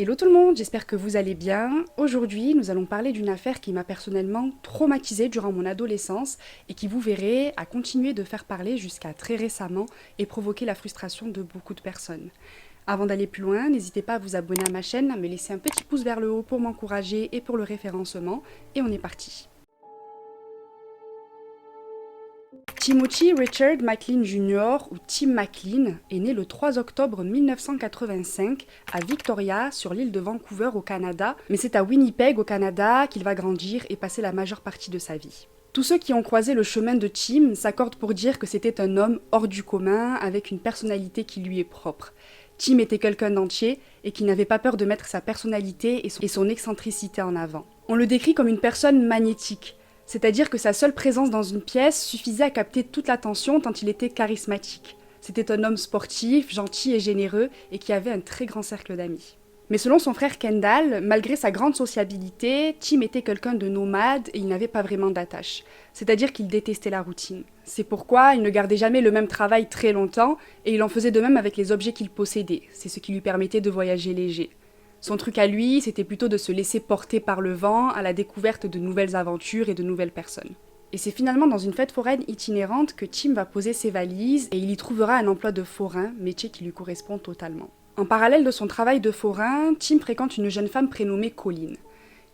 Hello tout le monde, j'espère que vous allez bien. Aujourd'hui, nous allons parler d'une affaire qui m'a personnellement traumatisée durant mon adolescence et qui, vous verrez, a continué de faire parler jusqu'à très récemment et provoqué la frustration de beaucoup de personnes. Avant d'aller plus loin, n'hésitez pas à vous abonner à ma chaîne, à me laisser un petit pouce vers le haut pour m'encourager et pour le référencement, et on est parti. Timothy Richard McLean Jr. ou Tim McLean est né le 3 octobre 1985 à Victoria sur l'île de Vancouver au Canada, mais c'est à Winnipeg au Canada qu'il va grandir et passer la majeure partie de sa vie. Tous ceux qui ont croisé le chemin de Tim s'accordent pour dire que c'était un homme hors du commun avec une personnalité qui lui est propre. Tim était quelqu'un d'entier et qui n'avait pas peur de mettre sa personnalité et son excentricité en avant. On le décrit comme une personne magnétique. C'est-à-dire que sa seule présence dans une pièce suffisait à capter toute l'attention tant il était charismatique. C'était un homme sportif, gentil et généreux et qui avait un très grand cercle d'amis. Mais selon son frère Kendall, malgré sa grande sociabilité, Tim était quelqu'un de nomade et il n'avait pas vraiment d'attache. C'est-à-dire qu'il détestait la routine. C'est pourquoi il ne gardait jamais le même travail très longtemps et il en faisait de même avec les objets qu'il possédait. C'est ce qui lui permettait de voyager léger. Son truc à lui, c'était plutôt de se laisser porter par le vent à la découverte de nouvelles aventures et de nouvelles personnes. Et c'est finalement dans une fête foraine itinérante que Tim va poser ses valises et il y trouvera un emploi de forain, métier qui lui correspond totalement. En parallèle de son travail de forain, Tim fréquente une jeune femme prénommée Colleen.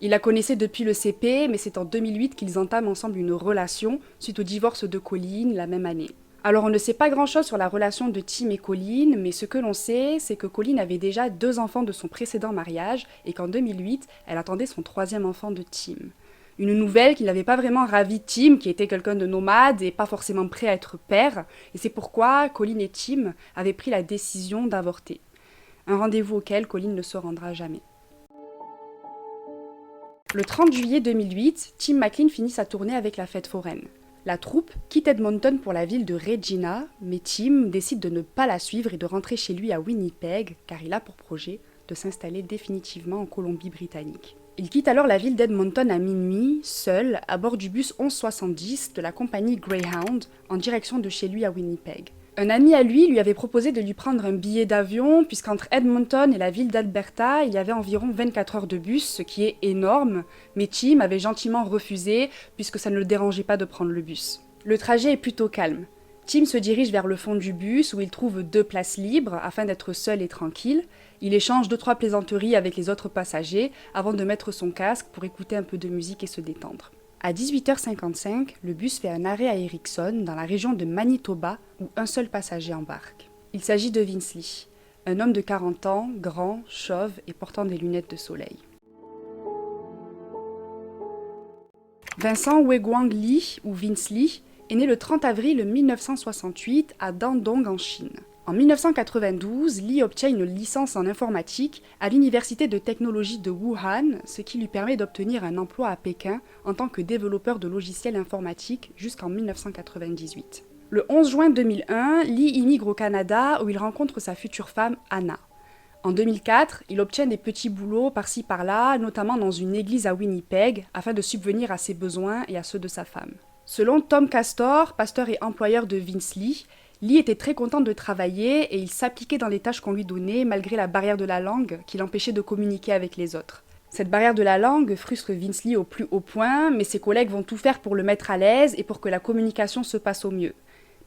Il la connaissait depuis le CP, mais c'est en 2008 qu'ils entament ensemble une relation suite au divorce de Colleen la même année. Alors on ne sait pas grand-chose sur la relation de Tim et Colleen, mais ce que l'on sait, c'est que Colleen avait déjà 2 enfants de son précédent mariage et qu'en 2008, elle attendait son 3e enfant de Tim. Une nouvelle qui n'avait pas vraiment ravi Tim, qui était quelqu'un de nomade et pas forcément prêt à être père, et c'est pourquoi Colleen et Tim avaient pris la décision d'avorter. Un rendez-vous auquel Colleen ne se rendra jamais. Le 30 juillet 2008, Tim McLean finit sa tournée avec la fête foraine. La troupe quitte Edmonton pour la ville de Regina, mais Tim décide de ne pas la suivre et de rentrer chez lui à Winnipeg, car il a pour projet de s'installer définitivement en Colombie-Britannique. Il quitte alors la ville d'Edmonton à minuit, seul, à bord du bus 1170 de la compagnie Greyhound, en direction de chez lui à Winnipeg. Un ami à lui avait proposé de lui prendre un billet d'avion, puisqu'entre Edmonton et la ville d'Alberta, il y avait environ 24 heures de bus, ce qui est énorme, mais Tim avait gentiment refusé, puisque ça ne le dérangeait pas de prendre le bus. Le trajet est plutôt calme. Tim se dirige vers le fond du bus, où il trouve 2 places libres, afin d'être seul et tranquille. Il échange 2-3 plaisanteries avec les autres passagers, avant de mettre son casque pour écouter un peu de musique et se détendre. À 18h55, le bus fait un arrêt à Erickson, dans la région de Manitoba, où un seul passager embarque. Il s'agit de Vince Lee, un homme de 40 ans, grand, chauve et portant des lunettes de soleil. Vincent Weiguang Lee, ou Vince Lee, est né le 30 avril 1968 à Dandong en Chine. En 1992, Lee obtient une licence en informatique à l'université de technologie de Wuhan, ce qui lui permet d'obtenir un emploi à Pékin en tant que développeur de logiciels informatiques jusqu'en 1998. Le 11 juin 2001, Lee immigre au Canada où il rencontre sa future femme Anna. En 2004, il obtient des petits boulots par-ci par-là, notamment dans une église à Winnipeg, afin de subvenir à ses besoins et à ceux de sa femme. Selon Tom Castor, pasteur et employeur de Vince Lee, Lee était très content de travailler et il s'appliquait dans les tâches qu'on lui donnait malgré la barrière de la langue qui l'empêchait de communiquer avec les autres. Cette barrière de la langue frustre Vince Lee au plus haut point, mais ses collègues vont tout faire pour le mettre à l'aise et pour que la communication se passe au mieux.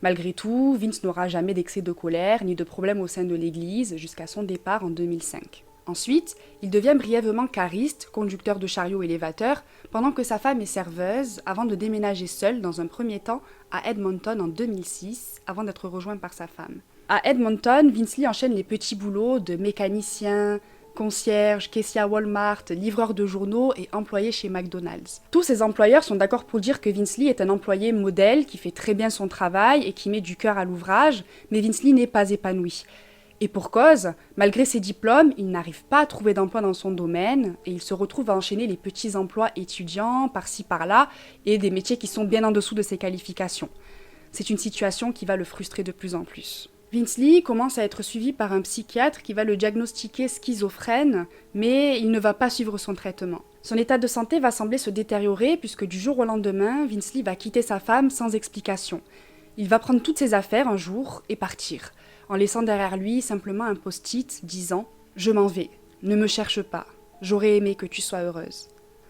Malgré tout, Vince n'aura jamais d'excès de colère ni de problème au sein de l'église jusqu'à son départ en 2005. Ensuite, il devient brièvement cariste, conducteur de chariot élévateur, pendant que sa femme est serveuse, avant de déménager seul dans un premier temps à Edmonton en 2006, avant d'être rejoint par sa femme. À Edmonton, Vince Lee enchaîne les petits boulots de mécanicien, concierge, caissier à Walmart, livreur de journaux et employé chez McDonald's. Tous ces employeurs sont d'accord pour dire que Vince Lee est un employé modèle qui fait très bien son travail et qui met du cœur à l'ouvrage, mais Vince Lee n'est pas épanoui. Et pour cause, malgré ses diplômes, il n'arrive pas à trouver d'emploi dans son domaine et il se retrouve à enchaîner les petits emplois étudiants par-ci par-là et des métiers qui sont bien en dessous de ses qualifications. C'est une situation qui va le frustrer de plus en plus. Vince Lee commence à être suivi par un psychiatre qui va le diagnostiquer schizophrène, mais il ne va pas suivre son traitement. Son état de santé va sembler se détériorer puisque du jour au lendemain, Vince Lee va quitter sa femme sans explication. Il va prendre toutes ses affaires un jour et partir, en laissant derrière lui simplement un post-it disant « Je m'en vais ». Ne me cherche pas. J'aurais aimé que tu sois heureuse. »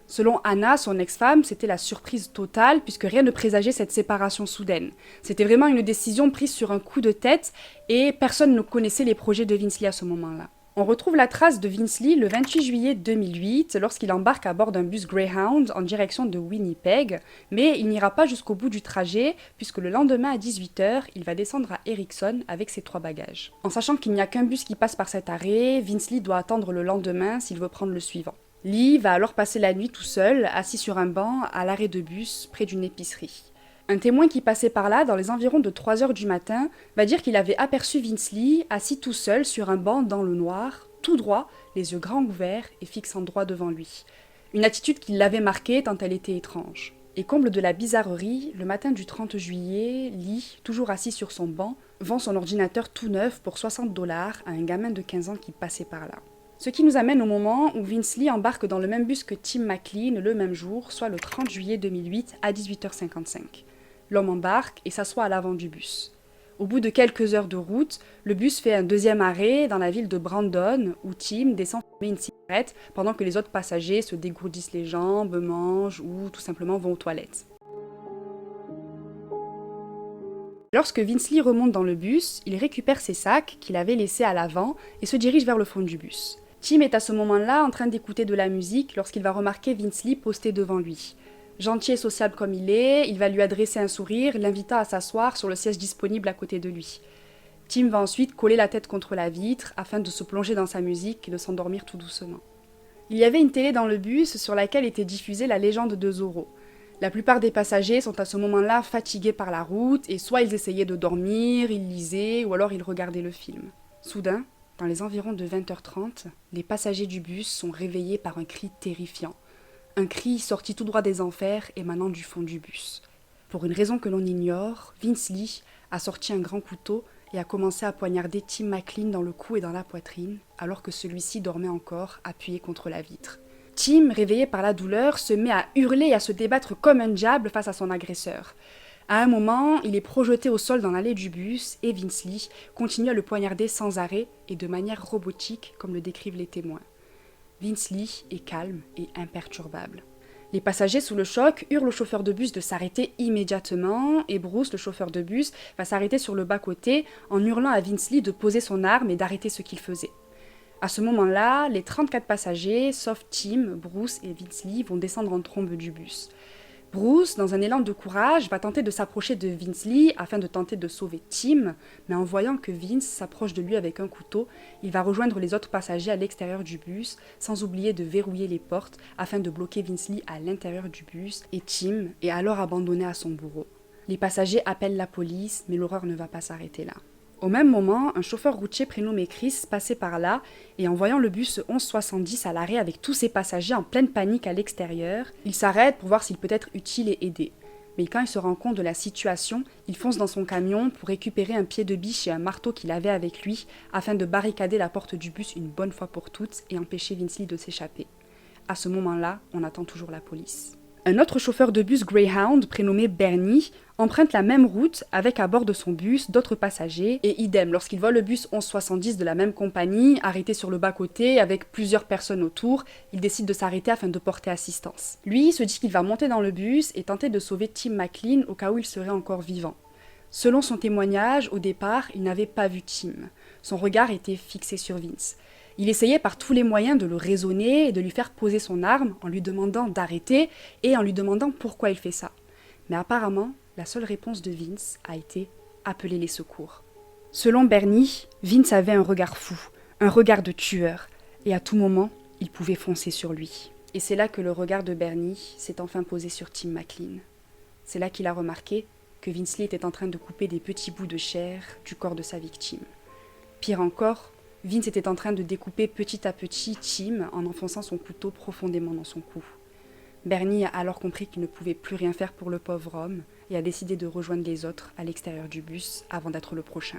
Selon Anna, son ex-femme, c'était la surprise totale puisque rien ne présageait cette séparation soudaine. C'était vraiment une décision prise sur un coup de tête et personne ne connaissait les projets de Vince Lee à ce moment-là. On retrouve la trace de Vince Lee le 28 juillet 2008 lorsqu'il embarque à bord d'un bus Greyhound en direction de Winnipeg, mais il n'ira pas jusqu'au bout du trajet puisque le lendemain à 18h, il va descendre à Erickson avec ses 3 bagages. En sachant qu'il n'y a qu'un bus qui passe par cet arrêt, Vince Lee doit attendre le lendemain s'il veut prendre le suivant. Lee va alors passer la nuit tout seul, assis sur un banc à l'arrêt de bus près d'une épicerie. Un témoin qui passait par là dans les environs de 3h du matin va dire qu'il avait aperçu Vince Lee assis tout seul sur un banc dans le noir, tout droit, les yeux grands ouverts et fixant droit devant lui. Une attitude qui l'avait marqué tant elle était étrange. Et comble de la bizarrerie, le matin du 30 juillet, Lee, toujours assis sur son banc, vend son ordinateur tout neuf pour $60 à un gamin de 15 ans qui passait par là. Ce qui nous amène au moment où Vince Lee embarque dans le même bus que Tim McLean le même jour, soit le 30 juillet 2008 à 18h55. L'homme embarque et s'assoit à l'avant du bus. Au bout de quelques heures de route, le bus fait un deuxième arrêt dans la ville de Brandon, où Tim descend fumer une cigarette pendant que les autres passagers se dégourdissent les jambes, mangent ou tout simplement vont aux toilettes. Lorsque Vince Lee remonte dans le bus, il récupère ses sacs qu'il avait laissés à l'avant et se dirige vers le fond du bus. Tim est à ce moment-là en train d'écouter de la musique lorsqu'il va remarquer Vince Lee posté devant lui. Gentil et sociable comme il est, il va lui adresser un sourire, l'invitant à s'asseoir sur le siège disponible à côté de lui. Tim va ensuite coller la tête contre la vitre afin de se plonger dans sa musique et de s'endormir tout doucement. Il y avait une télé dans le bus sur laquelle était diffusée la légende de Zorro. La plupart des passagers sont à ce moment-là fatigués par la route et soit ils essayaient de dormir, ils lisaient ou alors ils regardaient le film. Soudain, dans les environs de 20h30, les passagers du bus sont réveillés par un cri terrifiant. Un cri sorti tout droit des enfers émanant du fond du bus. Pour une raison que l'on ignore, Vince Lee a sorti un grand couteau et a commencé à poignarder Tim McLean dans le cou et dans la poitrine, alors que celui-ci dormait encore, appuyé contre la vitre. Tim, réveillé par la douleur, se met à hurler et à se débattre comme un diable face à son agresseur. À un moment, il est projeté au sol dans l'allée du bus et Vince Lee continue à le poignarder sans arrêt et de manière robotique, comme le décrivent les témoins. Vince Lee est calme et imperturbable. Les passagers sous le choc hurlent au chauffeur de bus de s'arrêter immédiatement et Bruce, le chauffeur de bus, va s'arrêter sur le bas-côté en hurlant à Vince Lee de poser son arme et d'arrêter ce qu'il faisait. À ce moment-là, les 34 passagers, sauf Tim, Bruce et Vince Lee, vont descendre en trombe du bus. Bruce, dans un élan de courage, va tenter de s'approcher de Vince Lee afin de tenter de sauver Tim, mais en voyant que Vince s'approche de lui avec un couteau, il va rejoindre les autres passagers à l'extérieur du bus, sans oublier de verrouiller les portes afin de bloquer Vince Lee à l'intérieur du bus, et Tim est alors abandonné à son bourreau. Les passagers appellent la police, mais l'horreur ne va pas s'arrêter là. Au même moment, un chauffeur routier prénommé Chris passait par là et en voyant le bus 1170 à l'arrêt avec tous ses passagers en pleine panique à l'extérieur, il s'arrête pour voir s'il peut être utile et aider. Mais quand il se rend compte de la situation, il fonce dans son camion pour récupérer un pied de biche et un marteau qu'il avait avec lui afin de barricader la porte du bus une bonne fois pour toutes et empêcher Vince Lee de s'échapper. À ce moment-là, on attend toujours la police. Un autre chauffeur de bus Greyhound, prénommé Bernie, emprunte la même route avec à bord de son bus d'autres passagers, et idem, lorsqu'il voit le bus 1170 de la même compagnie, arrêté sur le bas-côté avec plusieurs personnes autour, il décide de s'arrêter afin de porter assistance. Lui se dit qu'il va monter dans le bus et tenter de sauver Tim McLean au cas où il serait encore vivant. Selon son témoignage, au départ, il n'avait pas vu Tim. Son regard était fixé sur Vince. Il essayait par tous les moyens de le raisonner et de lui faire poser son arme en lui demandant d'arrêter et en lui demandant pourquoi il fait ça. Mais apparemment, la seule réponse de Vince a été « appeler les secours ». Selon Bernie, Vince avait un regard fou, un regard de tueur, et à tout moment, il pouvait foncer sur lui. Et c'est là que le regard de Bernie s'est enfin posé sur Tim McLean. C'est là qu'il a remarqué que Vince Lee était en train de couper des petits bouts de chair du corps de sa victime. Pire encore, Vince était en train de découper petit à petit Tim en enfonçant son couteau profondément dans son cou. Bernie a alors compris qu'il ne pouvait plus rien faire pour le pauvre homme et a décidé de rejoindre les autres à l'extérieur du bus avant d'être le prochain.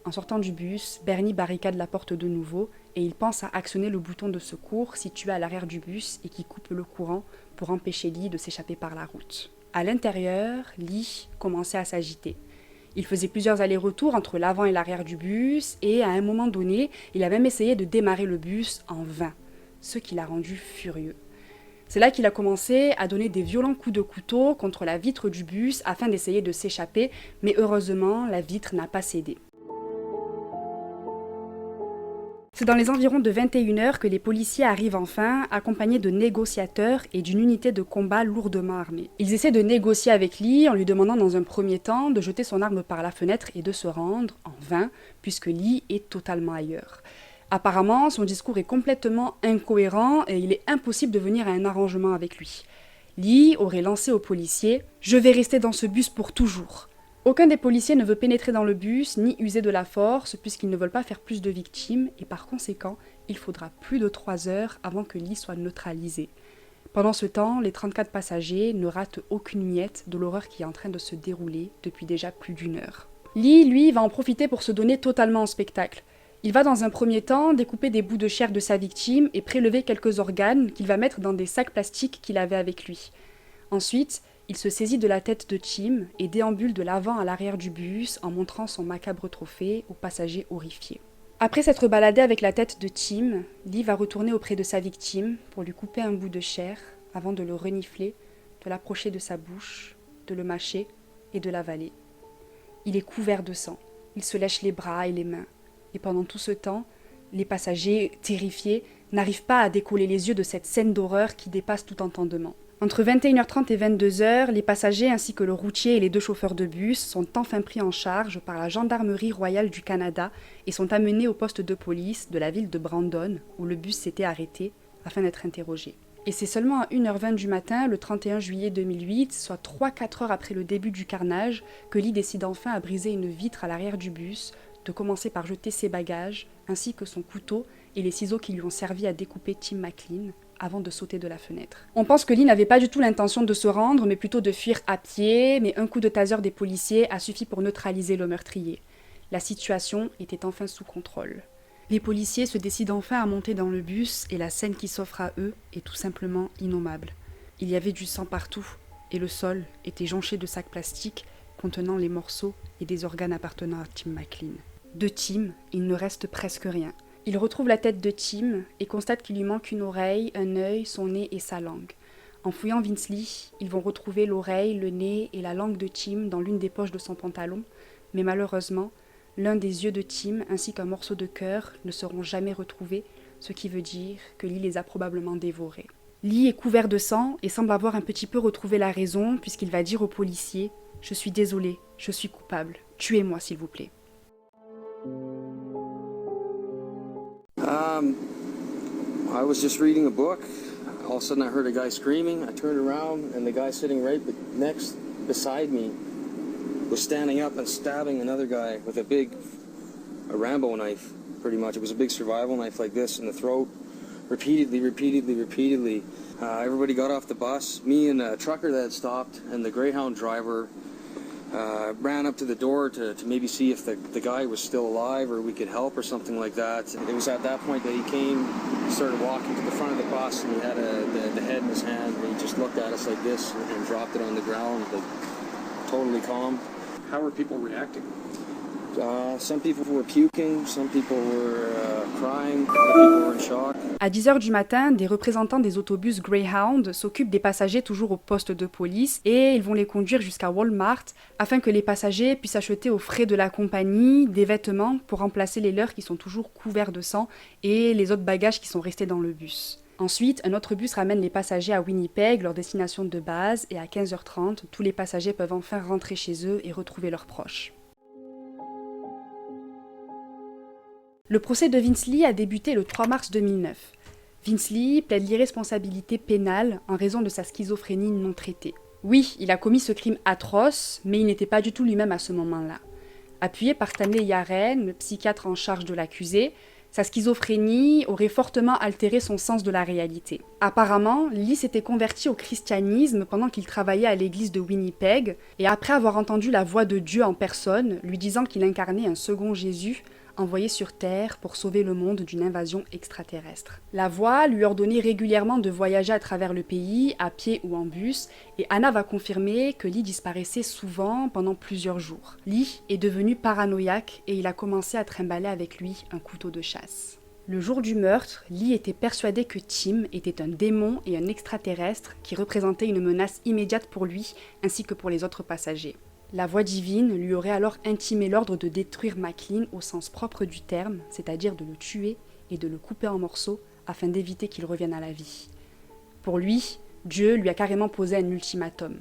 En sortant du bus, Bernie barricade la porte de nouveau et il pense à actionner le bouton de secours situé à l'arrière du bus et qui coupe le courant pour empêcher Lee de s'échapper par la route. À l'intérieur, Lee commençait à s'agiter. Il faisait plusieurs allers-retours entre l'avant et l'arrière du bus, et à un moment donné, il a même essayé de démarrer le bus en vain, ce qui l'a rendu furieux. C'est là qu'il a commencé à donner des violents coups de couteau contre la vitre du bus afin d'essayer de s'échapper, mais heureusement, la vitre n'a pas cédé. C'est dans les environs de 21h que les policiers arrivent enfin, accompagnés de négociateurs et d'une unité de combat lourdement armée. Ils essaient de négocier avec Lee en lui demandant dans un premier temps de jeter son arme par la fenêtre et de se rendre, en vain, puisque Lee est totalement ailleurs. Apparemment, son discours est complètement incohérent et il est impossible de venir à un arrangement avec lui. Lee aurait lancé aux policiers « Je vais rester dans ce bus pour toujours ». Aucun des policiers ne veut pénétrer dans le bus ni user de la force puisqu'ils ne veulent pas faire plus de victimes et par conséquent, il faudra plus de 3 heures avant que Lee soit neutralisé. Pendant ce temps, les 34 passagers ne ratent aucune miette de l'horreur qui est en train de se dérouler depuis déjà plus d'1 heure. Lee, lui, va en profiter pour se donner totalement en spectacle. Il va dans un premier temps découper des bouts de chair de sa victime et prélever quelques organes qu'il va mettre dans des sacs plastiques qu'il avait avec lui. Ensuite, il se saisit de la tête de Tim et déambule de l'avant à l'arrière du bus en montrant son macabre trophée aux passagers horrifiés. Après s'être baladé avec la tête de Tim, Lee va retourner auprès de sa victime pour lui couper un bout de chair avant de le renifler, de l'approcher de sa bouche, de le mâcher et de l'avaler. Il est couvert de sang, il se lèche les bras et les mains. Et pendant tout ce temps, les passagers, terrifiés, n'arrivent pas à décoller les yeux de cette scène d'horreur qui dépasse tout entendement. Entre 21h30 et 22h, les passagers ainsi que le routier et les 2 chauffeurs de bus sont enfin pris en charge par la Gendarmerie royale du Canada et sont amenés au poste de police de la ville de Brandon, où le bus s'était arrêté, afin d'être interrogés. Et c'est seulement à 1h20 du matin, le 31 juillet 2008, soit 3-4 heures après le début du carnage, que Lee décide enfin à briser une vitre à l'arrière du bus, de commencer par jeter ses bagages, ainsi que son couteau et les ciseaux qui lui ont servi à découper Tim McLean, avant de sauter de la fenêtre. On pense que Lee n'avait pas du tout l'intention de se rendre, mais plutôt de fuir à pied, mais un coup de taser des policiers a suffi pour neutraliser le meurtrier. La situation était enfin sous contrôle. Les policiers se décident enfin à monter dans le bus et la scène qui s'offre à eux est tout simplement innommable. Il y avait du sang partout et le sol était jonché de sacs plastiques contenant les morceaux et des organes appartenant à Tim McLean. De Tim, il ne reste presque rien. Il retrouve la tête de Tim et constate qu'il lui manque une oreille, un œil, son nez et sa langue. En fouillant Vince Lee, ils vont retrouver l'oreille, le nez et la langue de Tim dans l'une des poches de son pantalon, mais malheureusement, l'un des yeux de Tim ainsi qu'un morceau de cœur ne seront jamais retrouvés, ce qui veut dire que Lee les a probablement dévorés. Lee est couvert de sang et semble avoir un petit peu retrouvé la raison puisqu'il va dire aux policiers « Je suis désolé, je suis coupable, tuez-moi s'il vous plaît ». I was just reading a book. All of a sudden I heard a guy screaming. I turned around and the guy sitting right next beside me was standing up and stabbing another guy with a Rambo knife, pretty much. It was a big survival knife like this in the throat, repeatedly. Everybody got off the bus. Me and a trucker that had stopped and the Greyhound driver ran up to the door to maybe see if the guy was still alive or we could help or something like that. It was at that point that he came, started walking to the front of the bus, and he had the head in his hand, and he just looked at us like this and dropped it on the ground, like totally calm. How were people reacting? Some people were puking, some people were crying, other people were in shock. À 10h du matin, des représentants des autobus Greyhound s'occupent des passagers toujours au poste de police et ils vont les conduire jusqu'à Walmart afin que les passagers puissent acheter aux frais de la compagnie des vêtements pour remplacer les leurs qui sont toujours couverts de sang et les autres bagages qui sont restés dans le bus. Ensuite, un autre bus ramène les passagers à Winnipeg, leur destination de base, et à 15h30, tous les passagers peuvent enfin rentrer chez eux et retrouver leurs proches. Le procès de Vince Lee a débuté le 3 mars 2009. Vince Lee plaide l'irresponsabilité pénale en raison de sa schizophrénie non traitée. Oui, il a commis ce crime atroce, mais il n'était pas du tout lui-même à ce moment-là. Appuyé par Stanley Yaren, le psychiatre en charge de l'accusé, sa schizophrénie aurait fortement altéré son sens de la réalité. Apparemment, Lee s'était converti au christianisme pendant qu'il travaillait à l'église de Winnipeg, et après avoir entendu la voix de Dieu en personne, lui disant qu'il incarnait un second Jésus, envoyé sur Terre pour sauver le monde d'une invasion extraterrestre. La voix lui ordonnait régulièrement de voyager à travers le pays, à pied ou en bus, et Anna va confirmer que Lee disparaissait souvent pendant plusieurs jours. Lee est devenu paranoïaque et il a commencé à trimballer avec lui un couteau de chasse. Le jour du meurtre, Lee était persuadé que Tim était un démon et un extraterrestre qui représentait une menace immédiate pour lui ainsi que pour les autres passagers. La voix divine lui aurait alors intimé l'ordre de détruire McLean au sens propre du terme, c'est-à-dire de le tuer et de le couper en morceaux afin d'éviter qu'il revienne à la vie. Pour lui, Dieu lui a carrément posé un ultimatum.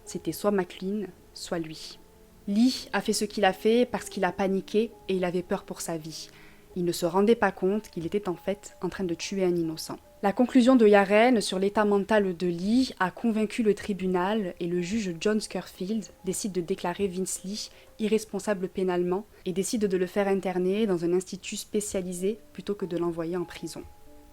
C'était soit McLean, soit lui. Lee a fait ce qu'il a fait parce qu'il a paniqué et il avait peur pour sa vie. Il ne se rendait pas compte qu'il était en fait en train de tuer un innocent. La conclusion de Yaren sur l'état mental de Lee a convaincu le tribunal et le juge John Scurfield décide de déclarer Vince Lee irresponsable pénalement et décide de le faire interner dans un institut spécialisé plutôt que de l'envoyer en prison.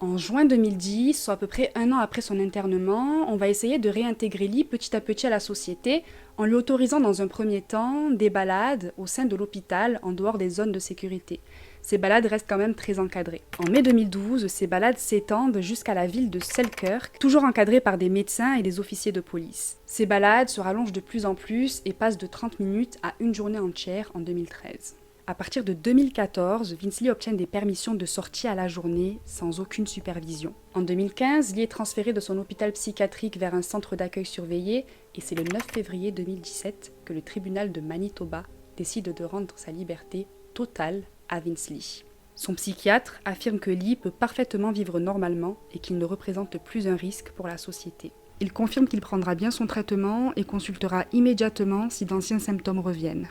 En juin 2010, soit à peu près un an après son internement, on va essayer de réintégrer Lee petit à petit à la société en lui autorisant dans un premier temps des balades au sein de l'hôpital en dehors des zones de sécurité. Ces balades restent quand même très encadrées. En mai 2012, ces balades s'étendent jusqu'à la ville de Selkirk, toujours encadrées par des médecins et des officiers de police. Ces balades se rallongent de plus en plus et passent de 30 minutes à une journée entière en 2013. À partir de 2014, Vince Lee obtient des permissions de sortie à la journée sans aucune supervision. En 2015, Lee est transféré de son hôpital psychiatrique vers un centre d'accueil surveillé et c'est le 9 février 2017 que le tribunal de Manitoba décide de rendre sa liberté totale à Vince Lee. Son psychiatre affirme que Lee peut parfaitement vivre normalement et qu'il ne représente plus un risque pour la société. Il confirme qu'il prendra bien son traitement et consultera immédiatement si d'anciens symptômes reviennent.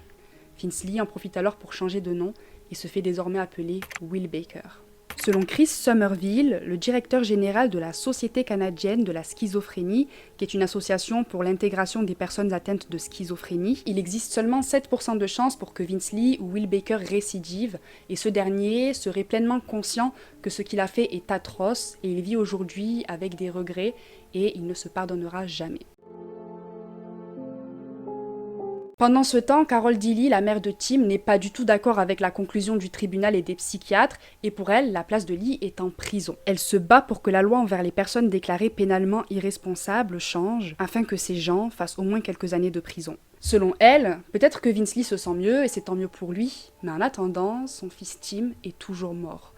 Vince Lee en profite alors pour changer de nom et se fait désormais appeler Will Baker. Selon Chris Somerville, le directeur général de la Société canadienne de la schizophrénie, qui est une association pour l'intégration des personnes atteintes de schizophrénie, il existe seulement 7% de chances pour que Vince Lee ou Will Baker récidive, et ce dernier serait pleinement conscient que ce qu'il a fait est atroce, et il vit aujourd'hui avec des regrets, et il ne se pardonnera jamais. Pendant ce temps, Carol Deely, la mère de Tim, n'est pas du tout d'accord avec la conclusion du tribunal et des psychiatres, et pour elle, la place de Lee est en prison. Elle se bat pour que la loi envers les personnes déclarées pénalement irresponsables change, afin que ces gens fassent au moins quelques années de prison. Selon elle, peut-être que Vince Lee se sent mieux, et c'est tant mieux pour lui, mais en attendant, son fils Tim est toujours mort.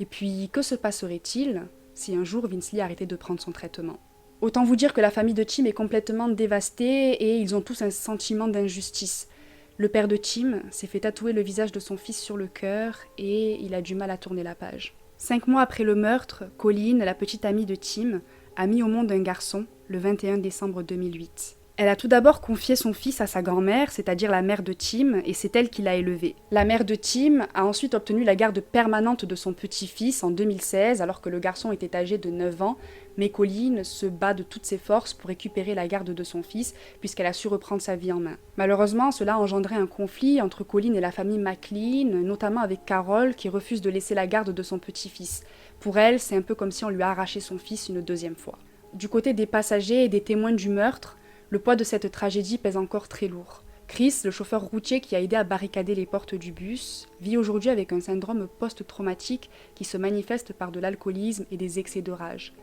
Et puis, que se passerait-il si un jour Vince Lee arrêtait de prendre son traitement ? Autant vous dire que la famille de Tim est complètement dévastée et ils ont tous un sentiment d'injustice. Le père de Tim s'est fait tatouer le visage de son fils sur le cœur et il a du mal à tourner la page. 5 mois après le meurtre, Colleen, la petite amie de Tim, a mis au monde un garçon le 21 décembre 2008. Elle a tout d'abord confié son fils à sa grand-mère, c'est-à-dire la mère de Tim, et c'est elle qui l'a élevé. La mère de Tim a ensuite obtenu la garde permanente de son petit-fils en 2016, alors que le garçon était âgé de 9 ans, mais Colleen se bat de toutes ses forces pour récupérer la garde de son fils, puisqu'elle a su reprendre sa vie en main. Malheureusement, cela a engendré un conflit entre Colleen et la famille McLean, notamment avec Carol, qui refuse de laisser la garde de son petit-fils. Pour elle, c'est un peu comme si on lui a arraché son fils une deuxième fois. Du côté des passagers et des témoins du meurtre, le poids de cette tragédie pèse encore très lourd. Chris, le chauffeur routier qui a aidé à barricader les portes du bus, vit aujourd'hui avec un syndrome post-traumatique qui se manifeste par de l'alcoolisme et des excès de rage.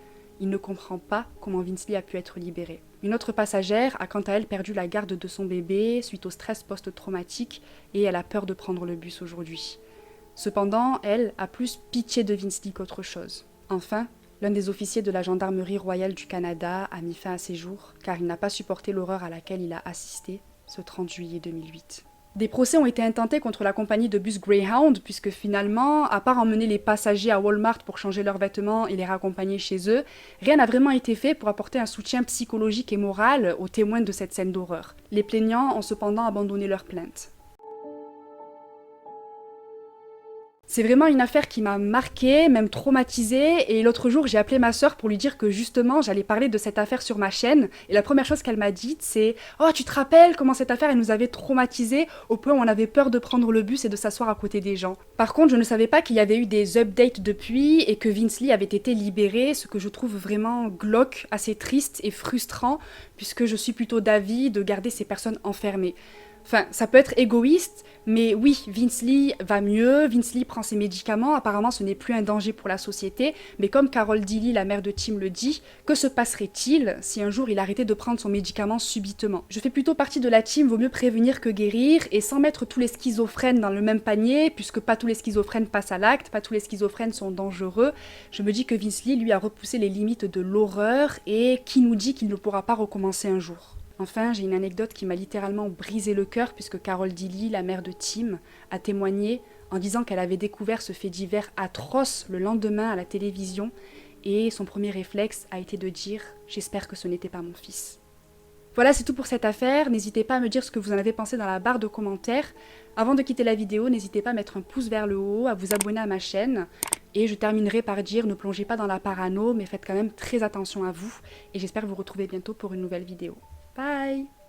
Il ne comprend pas comment Vince Lee a pu être libéré. Une autre passagère a quant à elle perdu la garde de son bébé suite au stress post-traumatique et elle a peur de prendre le bus aujourd'hui. Cependant, elle a plus pitié de Vince Lee qu'autre chose. Enfin, l'un des officiers de la Gendarmerie royale du Canada a mis fin à ses jours car il n'a pas supporté l'horreur à laquelle il a assisté ce 30 juillet 2008. Des procès ont été intentés contre la compagnie de bus Greyhound puisque finalement, à part emmener les passagers à Walmart pour changer leurs vêtements et les raccompagner chez eux, rien n'a vraiment été fait pour apporter un soutien psychologique et moral aux témoins de cette scène d'horreur. Les plaignants ont cependant abandonné leurs plaintes. C'est vraiment une affaire qui m'a marquée, même traumatisée, et l'autre jour j'ai appelé ma sœur pour lui dire que justement j'allais parler de cette affaire sur ma chaîne, et la première chose qu'elle m'a dite c'est « Oh, tu te rappelles comment cette affaire elle nous avait traumatisés au point où on avait peur de prendre le bus et de s'asseoir à côté des gens ». Par contre, je ne savais pas qu'il y avait eu des updates depuis et que Vince Lee avait été libéré, ce que je trouve vraiment glauque, assez triste et frustrant, puisque je suis plutôt d'avis de garder ces personnes enfermées. Enfin, ça peut être égoïste, mais oui, Vince Lee va mieux, Vince Lee prend ses médicaments, apparemment ce n'est plus un danger pour la société, mais comme Carol Deely, la mère de Tim, le dit, que se passerait-il si un jour il arrêtait de prendre son médicament subitement? Je fais plutôt partie de la team vaut mieux prévenir que guérir, et sans mettre tous les schizophrènes dans le même panier, puisque pas tous les schizophrènes passent à l'acte, pas tous les schizophrènes sont dangereux, je me dis que Vince Lee, lui, a repoussé les limites de l'horreur, et qui nous dit qu'il ne pourra pas recommencer un jour? Enfin, j'ai une anecdote qui m'a littéralement brisé le cœur puisque Carol Deely, la mère de Tim, a témoigné en disant qu'elle avait découvert ce fait divers atroce le lendemain à la télévision et son premier réflexe a été de dire « J'espère que ce n'était pas mon fils ». Voilà, c'est tout pour cette affaire. N'hésitez pas à me dire ce que vous en avez pensé dans la barre de commentaires. Avant de quitter la vidéo, n'hésitez pas à mettre un pouce vers le haut, à vous abonner à ma chaîne. Et je terminerai par dire ne plongez pas dans la parano, mais faites quand même très attention à vous. Et j'espère vous retrouver bientôt pour une nouvelle vidéo. Bye!